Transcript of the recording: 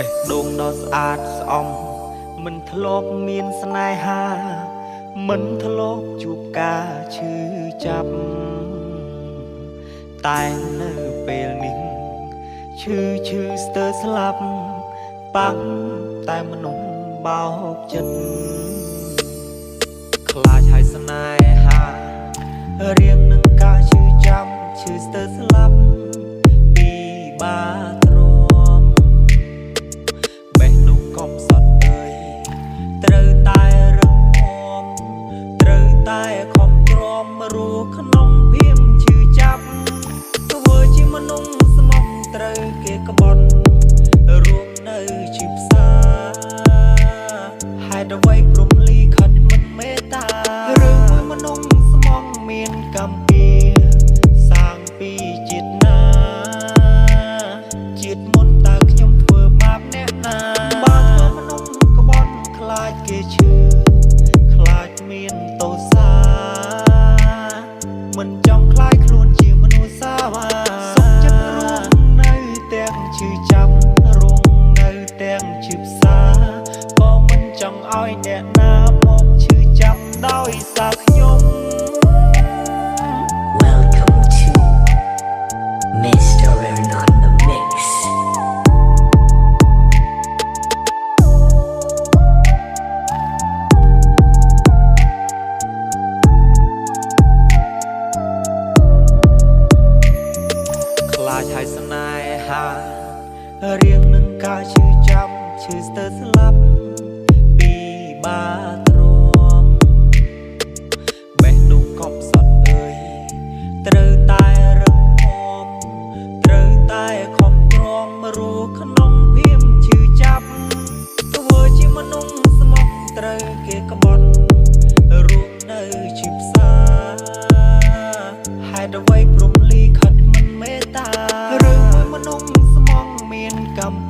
បេះដូងដ៏ស្អាតស្អំមិនធ្លាប់មានស្នេហាមិនធ្លាប់ជួបការឈឺចាប់តែនៅពេលនេះឈឺស្ទើរស្លាប់បាំងតែមនុស្សបោកចិត្តខ្លាចហើយស្នេហារៀងនឹងការឈឺចាំឈឺស្ទើរស្លាប់ពីបាទ្រាំបេះដូងកំសត់អើយត្រូវតែរឹងមាំត្រូវតែខំទ្រាំរស់ក្នុងភៀមឈឺចាប់ធ្វើជាមនុស្សស្មោះត្រូវគេក្បត់រួមនៅជាផ្សារហេតុអ្វីព្រំលីខិតមិនមេត្តារឿងមួយមនុស្សស្មោះមានកម្មពីសាងពីជាតិណាជាតិមុនតើខ្ញុំធ្វើបាបអ្នកណាបើធ្វើមនុស្សក្បត់ខ្លាចគេឈឺខ្លាចមានទោសាមិនចង់ខ្លាចខ្លួនជាមនុស្សសាវាសុខចិត្តរួមនៅទាំងឈឺចាប់រួមនៅទាំងឈឺផ្សាក៏មិនចង់ឲ្យអ្នកណាមកឈឺចាប់ដោយសារខ្ញុំ Welcome to Mr. Aaron on the mix. ខ្លាចហើយស្នេហារៀងនឹងការឈឺចាំឈឺស្ទើរស្លាប់ពីបាទ្រាំបេះដូងកំសត់អើយត្រូវតែរឹងមាំត្រូវតែខំទ្រាំរស់ក្នុងភៀមឈឺចាប់ធ្វើជាមនុស្សស្មោះត្រូវគេក្បត់រួមនៅជាផ្សារហេតុអ្វីព្រំលីខិតមិនមេត្តារឿងមួយមនុស្សស្មោះមានកម្ម